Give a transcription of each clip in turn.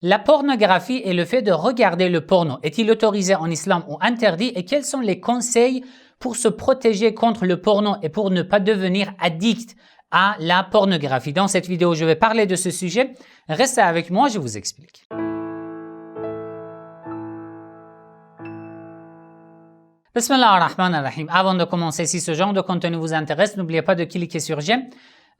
La pornographie et le fait de regarder le porno, est-il autorisé en islam ou interdit et quels sont les conseils pour se protéger contre le porno et pour ne pas devenir addict à la pornographie? Dans cette vidéo, je vais parler de ce sujet. Restez avec moi, je vous explique. Bismillah ar-Rahman ar-Rahim. Avant de commencer, si ce genre de contenu vous intéresse, n'oubliez pas de cliquer sur j'aime.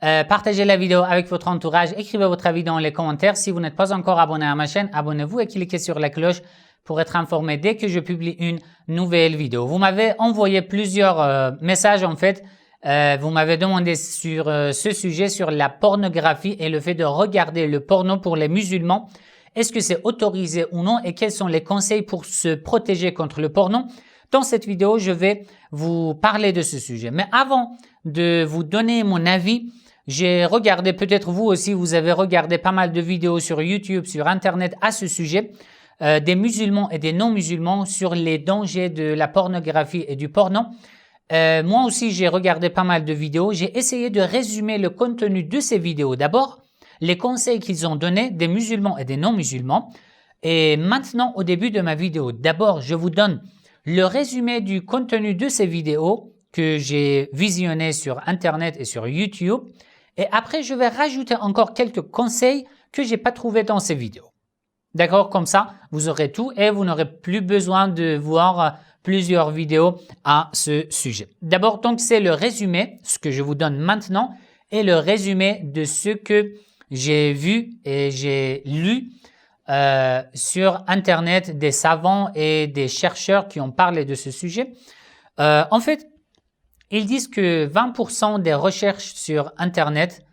Partagez la vidéo avec votre entourage, écrivez votre avis dans les commentaires. Si vous n'êtes pas encore abonné à ma chaîne, abonnez-vous et cliquez sur la cloche pour être informé dès que je publie une nouvelle vidéo. Vous m'avez envoyé plusieurs messages en fait. Vous m'avez demandé sur ce sujet, sur la pornographie et le fait de regarder le porno pour les musulmans. Est-ce que c'est autorisé ou non et quels sont les conseils pour se protéger contre le porno? Dans cette vidéo, je vais vous parler de ce sujet. Mais avant de vous donner mon avis, j'ai regardé, peut-être vous aussi, vous avez regardé pas mal de vidéos sur YouTube, sur Internet à ce sujet, des musulmans et des non-musulmans sur les dangers de la pornographie et du porno. Moi aussi, j'ai regardé pas mal de vidéos. J'ai essayé de résumer le contenu de ces vidéos. D'abord, les conseils qu'ils ont donnés des musulmans et des non-musulmans. Et maintenant, au début de ma vidéo, d'abord, je vous donne le résumé du contenu de ces vidéos que j'ai visionné sur Internet et sur YouTube. Et après, je vais rajouter encore quelques conseils que j'ai pas trouvés dans ces vidéos. D'accord? Comme ça, vous aurez tout et vous n'aurez plus besoin de voir plusieurs vidéos à ce sujet. D'abord, donc, c'est le résumé, ce que je vous donne maintenant, et le résumé de ce que j'ai vu et j'ai lu sur Internet des savants et des chercheurs qui ont parlé de ce sujet. En fait, ils disent que 20% des recherches sur Internet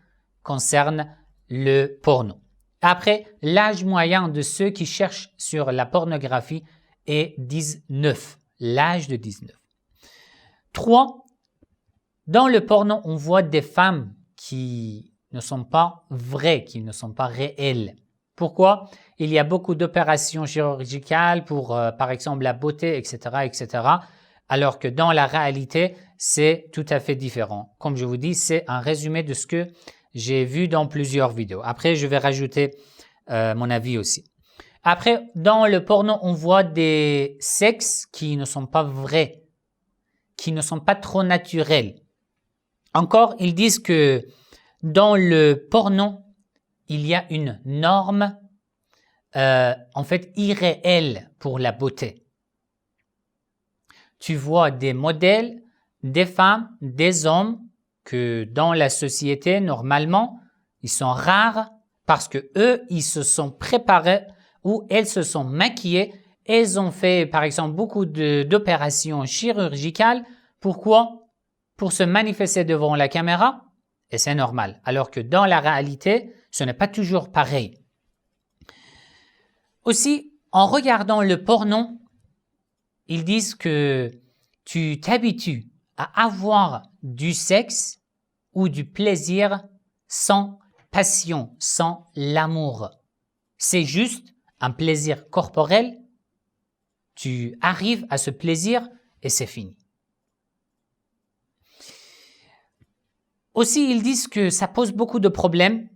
concernent le porno. Après, l'âge moyen de ceux qui cherchent sur la pornographie est 19. L'âge de 19. 3. Dans le porno, on voit des femmes qui ne sont pas vraies, qui ne sont pas réelles. Pourquoi? Il y a beaucoup d'opérations chirurgicales pour, par exemple, la beauté, etc., etc., alors que dans la réalité, c'est tout à fait différent. Comme je vous dis, c'est un résumé de ce que j'ai vu dans plusieurs vidéos. Après, je vais rajouter mon avis aussi. Après, dans le porno, on voit des sexes qui ne sont pas vrais, qui ne sont pas trop naturels. Encore, ils disent que dans le porno, il y a une norme en fait irréelle pour la beauté. Tu vois des modèles, des femmes, des hommes que dans la société, normalement, ils sont rares parce que eux, ils se sont préparés ou elles se sont maquillées. Elles ont fait, par exemple, beaucoup d'opérations chirurgicales. Pourquoi? Pour se manifester devant la caméra. Et c'est normal. Alors que dans la réalité, ce n'est pas toujours pareil. Aussi, en regardant le porno, ils disent que tu t'habitues à avoir du sexe ou du plaisir sans passion, sans l'amour. C'est juste un plaisir corporel. Tu arrives à ce plaisir et c'est fini. Aussi, ils disent que ça pose beaucoup de problèmes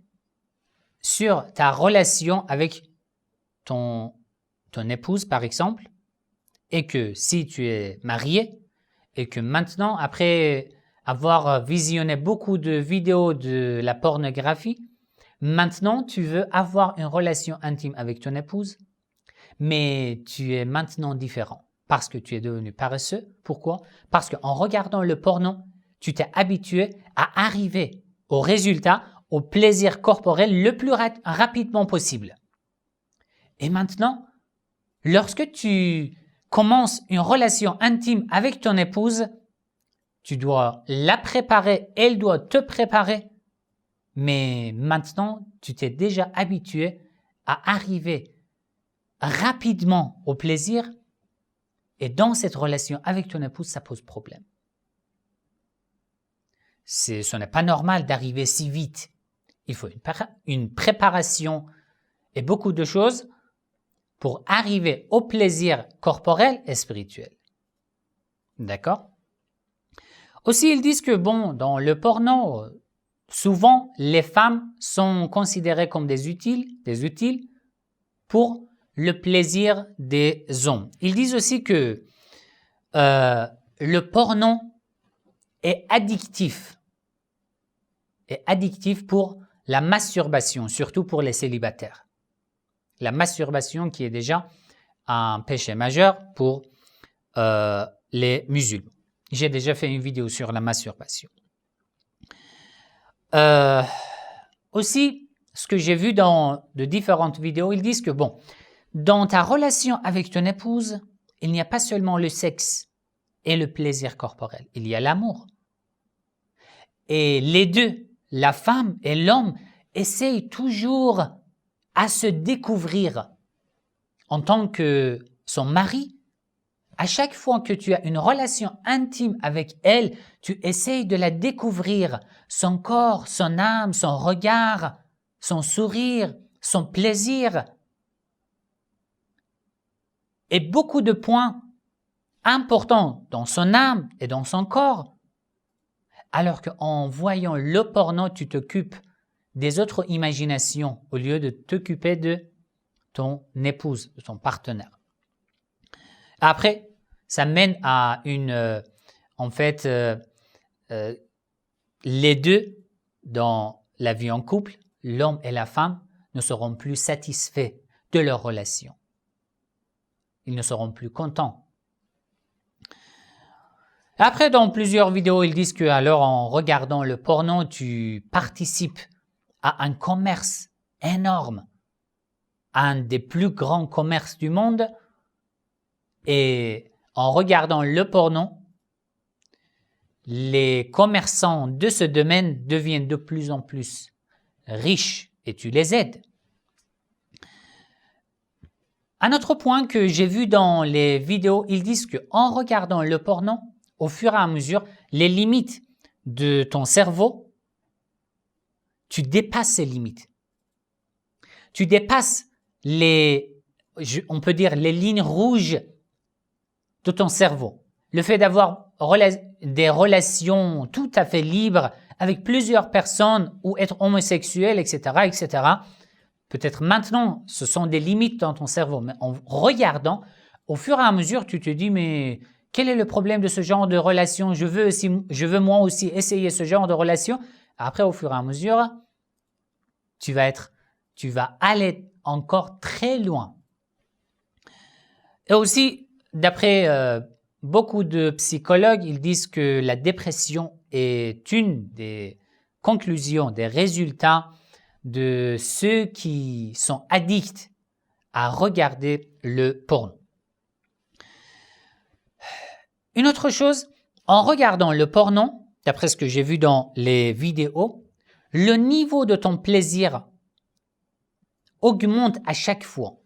sur ta relation avec ton épouse, par exemple, et que si tu es marié et que maintenant, après avoir visionné beaucoup de vidéos de la pornographie, maintenant tu veux avoir une relation intime avec ton épouse, mais tu es maintenant différent parce que tu es devenu paresseux. Pourquoi? Parce qu'en regardant le porno, tu t'es habitué à arriver au résultat, au plaisir corporel le plus rapidement possible. Et maintenant, lorsque tu commences une relation intime avec ton épouse, tu dois la préparer, elle doit te préparer, mais maintenant, tu t'es déjà habitué à arriver rapidement au plaisir et dans cette relation avec ton épouse, ça pose problème. Ce n'est pas normal d'arriver si vite. Il faut une préparation et beaucoup de choses pour arriver au plaisir corporel et spirituel. D'accord? Aussi, ils disent que bon, dans le porno, souvent, les femmes sont considérées comme des utiles pour le plaisir des hommes. Ils disent aussi que le porno est addictif pour la masturbation, surtout pour les célibataires. La masturbation qui est déjà un péché majeur pour les musulmans. J'ai déjà fait une vidéo sur la masturbation. Aussi, ce que j'ai vu dans de différentes vidéos, ils disent que bon, dans ta relation avec ton épouse, il n'y a pas seulement le sexe et le plaisir corporel, il y a l'amour. Et les deux, la femme et l'homme, essayent toujours à se découvrir en tant que son mari. À chaque fois que tu as une relation intime avec elle, tu essayes de la découvrir, son corps, son âme, son regard, son sourire, son plaisir. Et beaucoup de points importants dans son âme et dans son corps. Alors qu'en voyant le porno, tu t'occupes des autres imaginations au lieu de t'occuper de ton épouse, de ton partenaire. Après, ça mène à les deux dans la vie en couple, l'homme et la femme, ne seront plus satisfaits de leur relation. Ils ne seront plus contents. Après, dans plusieurs vidéos, ils disent que alors en regardant le porno, tu participes à un commerce énorme, un des plus grands commerces du monde. Et en regardant le porno, les commerçants de ce domaine deviennent de plus en plus riches et tu les aides. Un autre point que j'ai vu dans les vidéos, ils disent qu'en regardant le porno, au fur et à mesure, les limites de ton cerveau, tu dépasses ces limites. Tu dépasses on peut dire, les lignes rouges de ton cerveau. Le fait d'avoir des relations tout à fait libres avec plusieurs personnes ou être homosexuel, etc., etc., peut-être maintenant, ce sont des limites dans ton cerveau. Mais en regardant, au fur et à mesure, tu te dis, mais quel est le problème de ce genre de relation? Je veux moi aussi essayer ce genre de relation. Après, au fur et à mesure, tu vas aller encore très loin. Et aussi, d'après beaucoup de psychologues, ils disent que la dépression est une des conclusions, des résultats de ceux qui sont addicts à regarder le porno. Une autre chose, en regardant le porno, d'après ce que j'ai vu dans les vidéos, le niveau de ton plaisir augmente à chaque fois.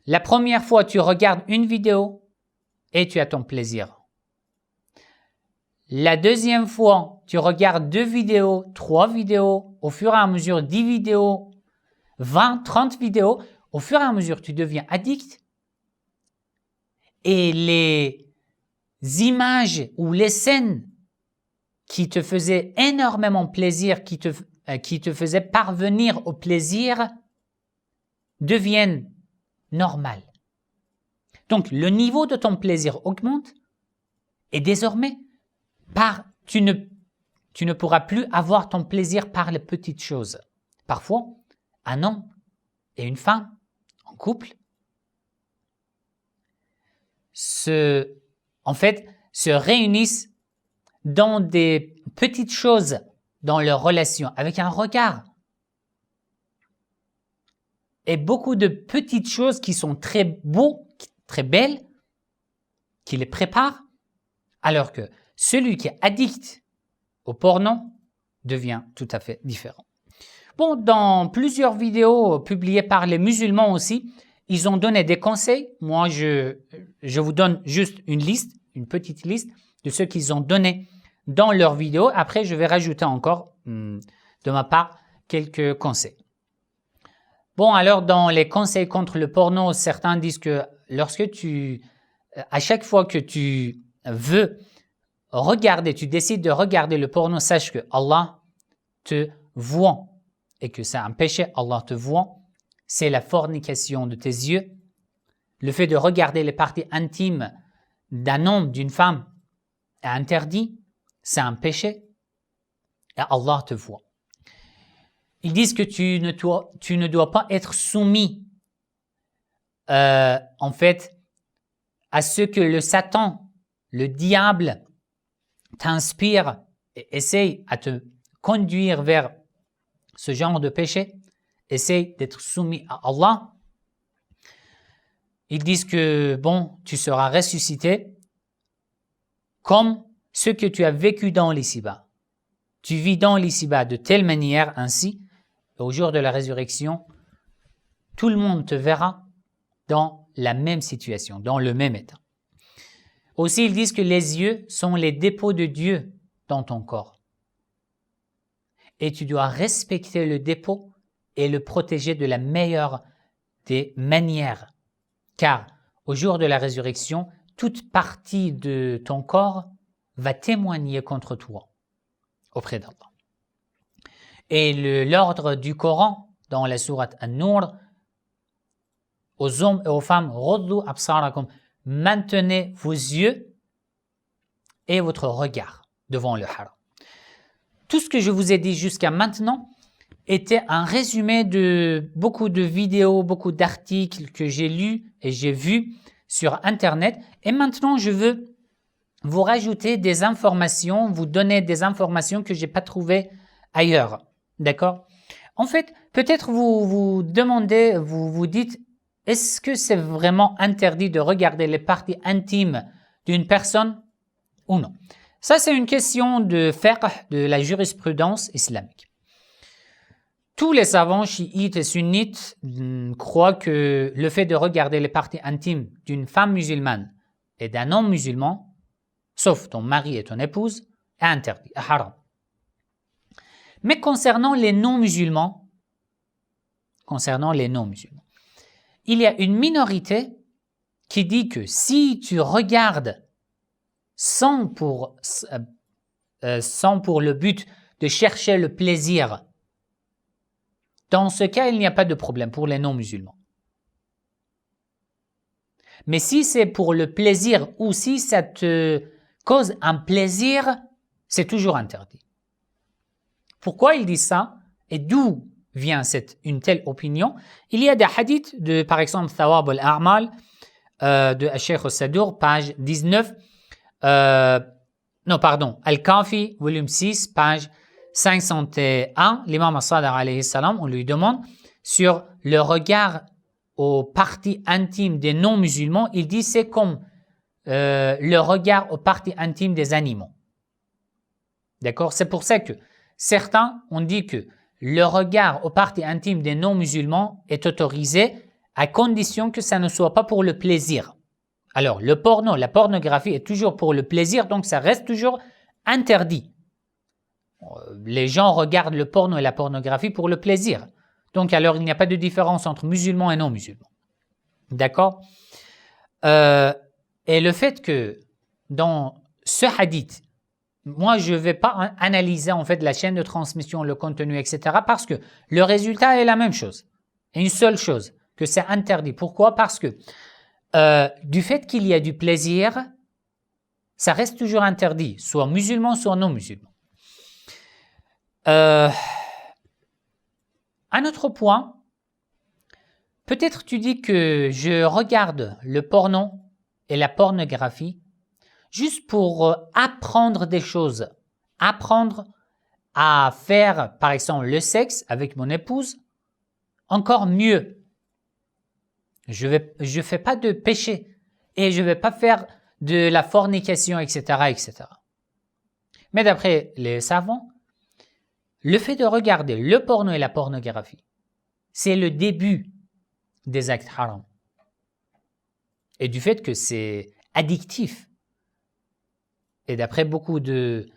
La première fois, tu regardes une vidéo et tu as ton plaisir. La deuxième fois, tu regardes 2 vidéos, 3 vidéos, au fur et à mesure 10 vidéos, 20, 30 vidéos, au fur et à mesure tu deviens addict et les images ou les scènes qui te faisaient énormément plaisir, qui te faisaient parvenir au plaisir deviennent normales. Donc le niveau de ton plaisir augmente et désormais tu ne pourras plus avoir ton plaisir par les petites choses. Parfois, un homme et une femme en couple se réunissent dans des petites choses dans leur relation, avec un regard. Et beaucoup de petites choses qui sont très beaux, très belles, qui les préparent, alors que celui qui est addict au porno devient tout à fait différent. Bon, dans plusieurs vidéos publiées par les musulmans aussi, ils ont donné des conseils. Moi, je vous donne juste une petite liste de ce qu'ils ont donné dans leurs vidéos. Après, je vais rajouter encore, de ma part, quelques conseils. Bon, alors, dans les conseils contre le porno, certains disent que à chaque fois que tu veux tu décides de regarder le porno, sache que Allah te voit et que c'est un péché, Allah te voit, c'est la fornication de tes yeux. Le fait de regarder les parties intimes d'un homme, d'une femme, est interdit, c'est un péché, et Allah te voit. Ils disent que tu ne dois pas être soumis, en fait, à ce que le Satan, le diable, t'inspire et essaye à te conduire vers ce genre de péché. Essaye d'être soumis à Allah. Ils disent que, bon, tu seras ressuscité comme ce que tu as vécu dans l'ici-bas. Tu vis dans l'ici-bas de telle manière, ainsi, et au jour de la résurrection, tout le monde te verra dans la même situation, dans le même état. Aussi, ils disent que les yeux sont les dépôts de Dieu dans ton corps. Et tu dois respecter le dépôt et le protéger de la meilleure des manières. Car au jour de la résurrection, toute partie de ton corps va témoigner contre toi auprès d'Allah. Et l'ordre du Coran dans la sourate An-Nur, aux hommes et aux femmes, Roddu absarakum, maintenez vos yeux et votre regard devant le haram. Tout ce que je vous ai dit jusqu'à maintenant était un résumé de beaucoup de vidéos, beaucoup d'articles que j'ai lus et j'ai vus sur Internet. Et maintenant, je veux vous rajouter des informations, vous donner des informations que je n'ai pas trouvées ailleurs. D'accord? En fait, peut-être vous vous demandez, vous vous dites, est-ce que c'est vraiment interdit de regarder les parties intimes d'une personne ou non? Ça, c'est une question de fiqh, de la jurisprudence islamique. Tous les savants chiites et sunnites croient que le fait de regarder les parties intimes d'une femme musulmane et d'un homme musulman, sauf ton mari et ton épouse, est interdit, est haram. Mais concernant les non-musulmans, il y a une minorité qui dit que si tu regardes sans pour le but de chercher le plaisir, dans ce cas, il n'y a pas de problème pour les non-musulmans. Mais si c'est pour le plaisir ou si ça te cause un plaisir, c'est toujours interdit. Pourquoi ils disent ça et d'où vient une telle opinion? Il y a des hadiths de, par exemple, Thawab al-A'mal de Cheikh al-Sadour, page 19, Al-Kafi, volume 6, page 501, l'imam as-Sadiq alayhi salam, on lui demande sur le regard aux parties intimes des non-musulmans, il dit c'est comme le regard aux parties intimes des animaux. D'accord? C'est pour ça que certains ont dit que le regard aux parties intimes des non-musulmans est autorisé à condition que ça ne soit pas pour le plaisir. Alors, le porno, la pornographie est toujours pour le plaisir, donc ça reste toujours interdit. Les gens regardent le porno et la pornographie pour le plaisir. Donc, alors, il n'y a pas de différence entre musulmans et non-musulmans. D'accord? Et le fait que dans ce hadith, moi, je ne vais pas analyser en fait la chaîne de transmission, le contenu, etc. parce que le résultat est la même chose. Une seule chose, que c'est interdit. Pourquoi? Parce que du fait qu'il y a du plaisir, ça reste toujours interdit, soit musulman, soit non-musulman. Un autre point, peut-être tu dis que je regarde le porno et la pornographie juste pour apprendre des choses, apprendre à faire, par exemple, le sexe avec mon épouse, encore mieux. Je fais pas de péché et je vais pas faire de la fornication, etc., etc. Mais d'après les savants, le fait de regarder le porno et la pornographie, c'est le début des actes haram. Et du fait que c'est addictif. Et d'après beaucoup de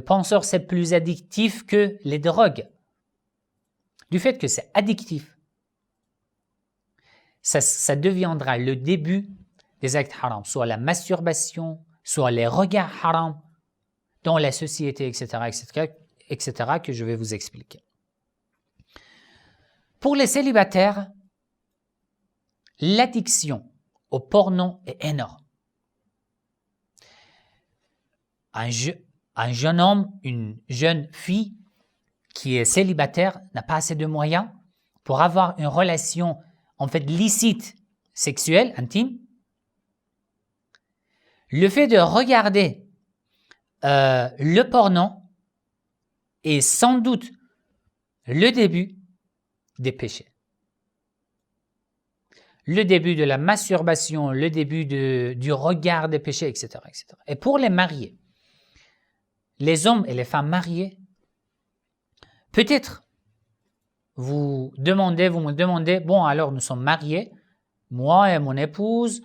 penseurs, c'est plus addictif que les drogues. Du fait que c'est addictif, ça deviendra le début des actes haram, soit la masturbation, soit les regards haram dans la société, etc., etc., etc., que je vais vous expliquer. Pour les célibataires, l'addiction au porno est énorme. Un jeune homme, une jeune fille qui est célibataire n'a pas assez de moyens pour avoir une relation en fait licite, sexuelle, intime. Le fait de regarder le porno est sans doute le début des péchés. Le début de la masturbation, le début du regard des péchés, etc., etc. Et pour les mariés, les hommes et les femmes mariés, peut-être vous me demandez, bon alors nous sommes mariés, moi et mon épouse,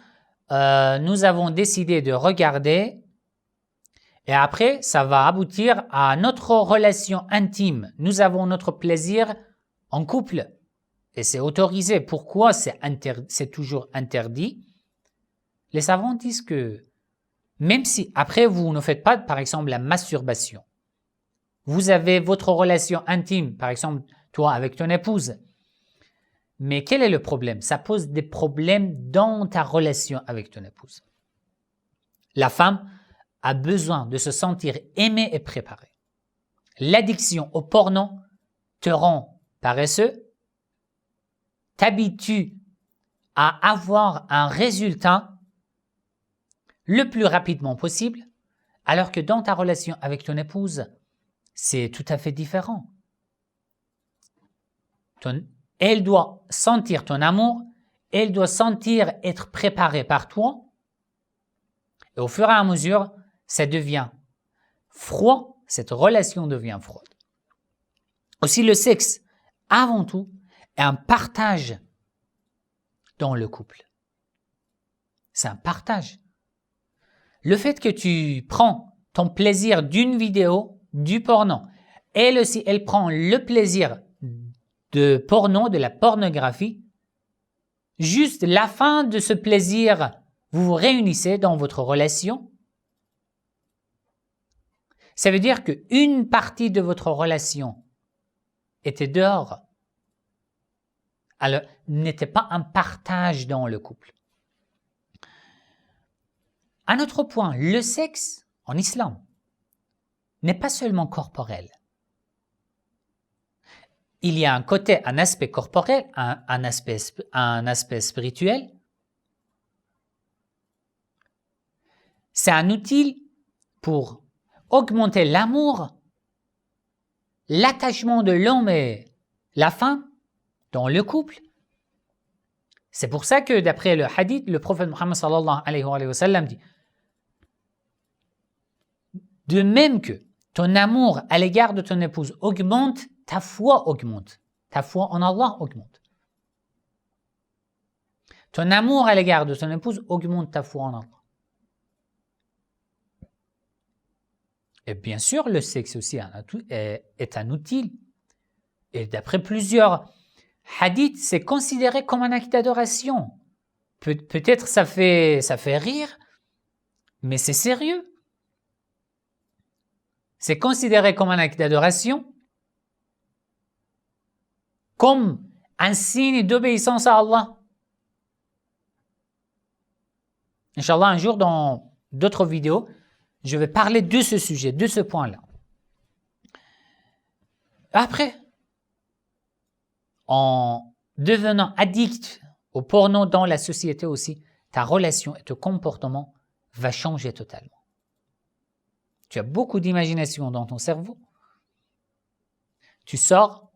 nous avons décidé de regarder et après ça va aboutir à notre relation intime. Nous avons notre plaisir en couple et c'est autorisé. Pourquoi c'est toujours interdit? Les savants disent que même si après vous ne faites pas par exemple la masturbation, vous avez votre relation intime, par exemple toi avec ton épouse, mais quel est le problème? Ça pose des problèmes dans ta relation avec ton épouse. La femme a besoin de se sentir aimée et préparée. L'addiction au porno te rend paresseux, t'habitue à avoir un résultat le plus rapidement possible, alors que dans ta relation avec ton épouse, c'est tout à fait différent. Elle doit sentir ton amour, elle doit sentir être préparée par toi, et au fur et à mesure, ça devient froid, cette relation devient froide. Aussi, le sexe, avant tout, est un partage dans le couple. C'est un partage. Le fait que tu prends ton plaisir d'une vidéo, du porno, elle aussi, elle prend le plaisir de porno, de la pornographie, juste la fin de ce plaisir, vous vous réunissez dans votre relation. Ça veut dire qu'une partie de votre relation était dehors. Alors, n'était pas un partage dans le couple. Un autre point, le sexe en islam n'est pas seulement corporel. Il y a un aspect corporel, un aspect spirituel. C'est un outil pour augmenter l'amour, l'attachement de l'homme et la femme dans le couple. C'est pour ça que d'après le hadith, le prophète Muhammad sallallahu alayhi wa sallam dit: de même que ton amour à l'égard de ton épouse augmente, ta foi augmente. Ta foi en Allah augmente. Ton amour à l'égard de ton épouse augmente ta foi en Allah. Et bien sûr, le sexe aussi est un outil. Et d'après plusieurs hadiths, c'est considéré comme un acte d'adoration. Peut-être ça fait rire, mais c'est sérieux. C'est considéré comme un acte d'adoration, comme un signe d'obéissance à Allah. Inch'Allah, un jour dans d'autres vidéos, je vais parler de ce sujet, de ce point-là. Après, en devenant addict au porno dans la société aussi, ta relation et ton comportement va changer totalement. Tu as beaucoup d'imagination dans ton cerveau. Tu sors,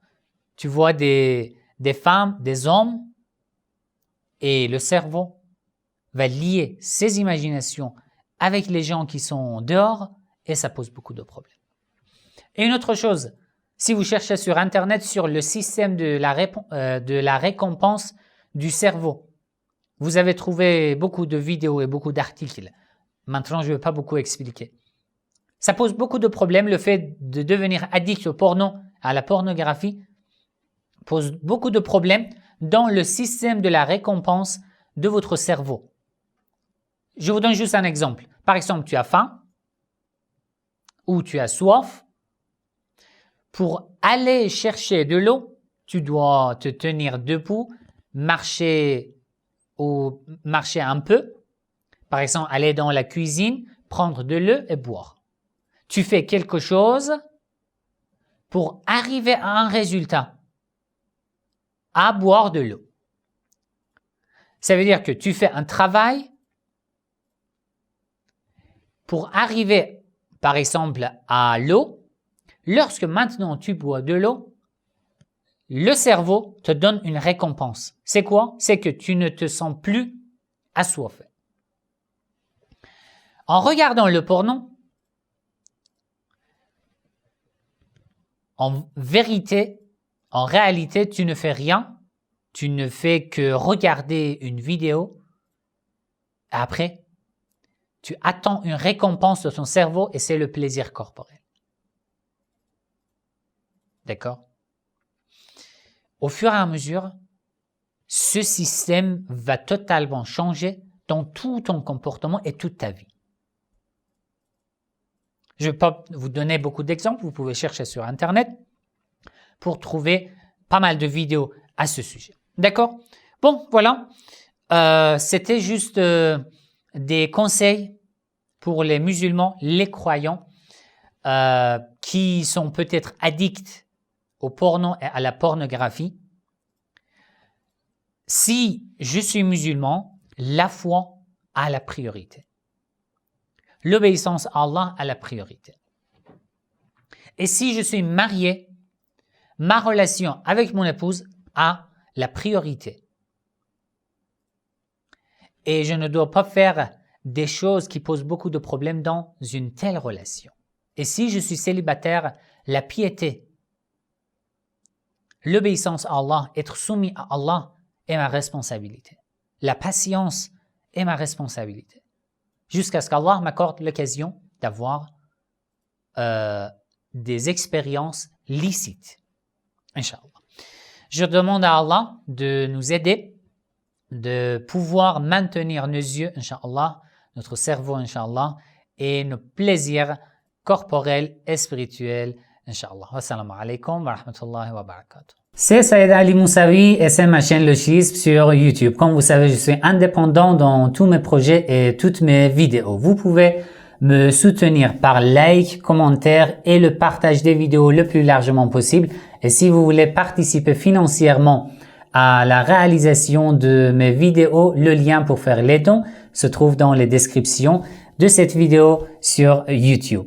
tu vois des femmes, des hommes, et le cerveau va lier ses imaginations avec les gens qui sont dehors, et ça pose beaucoup de problèmes. Et une autre chose, si vous cherchez sur Internet sur le système de la récompense du cerveau, vous avez trouvé beaucoup de vidéos et beaucoup d'articles. Maintenant, je ne vais pas beaucoup expliquer. Ça pose beaucoup de problèmes. Le fait de devenir addict au porno, à la pornographie, pose beaucoup de problèmes dans le système de la récompense de votre cerveau. Je vous donne juste un exemple. Par exemple, tu as faim ou tu as soif. Pour aller chercher de l'eau, tu dois te tenir debout, marcher un peu. Par exemple, aller dans la cuisine, prendre de l'eau et boire. Tu fais quelque chose pour arriver à un résultat, à boire de l'eau. Ça veut dire que tu fais un travail pour arriver, par exemple, à l'eau. Lorsque maintenant tu bois de l'eau, le cerveau te donne une récompense. C'est quoi? C'est que tu ne te sens plus assoiffé. En regardant le porno, en vérité, en réalité, tu ne fais rien. Tu ne fais que regarder une vidéo. Après, tu attends une récompense de ton cerveau et c'est le plaisir corporel. D'accord? Au fur et à mesure, ce système va totalement changer dans tout ton comportement et toute ta vie. Je ne vais pas vous donner beaucoup d'exemples, vous pouvez chercher sur Internet pour trouver pas mal de vidéos à ce sujet. D'accord? Bon, voilà. C'était juste des conseils pour les musulmans, les croyants, qui sont peut-être addicts au porno et à la pornographie. Si je suis musulman, la foi a la priorité. L'obéissance à Allah a la priorité. Et si je suis marié, ma relation avec mon épouse a la priorité. Et je ne dois pas faire des choses qui posent beaucoup de problèmes dans une telle relation. Et si je suis célibataire, la piété, l'obéissance à Allah, être soumis à Allah est ma responsabilité. La patience est ma responsabilité. Jusqu'à ce qu'Allah m'accorde l'occasion d'avoir des expériences licites. Inch'Allah. Je demande à Allah de nous aider, de pouvoir maintenir nos yeux, Inch'Allah, notre cerveau, Inch'Allah, et nos plaisirs corporels et spirituels, Inch'Allah. Wassalamu alaikum wa rahmatullahi wa barakatuh. C'est Saïd Ali Moussaoui et c'est ma chaîne Le Chisme sur YouTube. Comme vous savez, je suis indépendant dans tous mes projets et toutes mes vidéos. Vous pouvez me soutenir par like, commentaire et le partage des vidéos le plus largement possible. Et si vous voulez participer financièrement à la réalisation de mes vidéos, le lien pour faire les dons se trouve dans les descriptions de cette vidéo sur YouTube.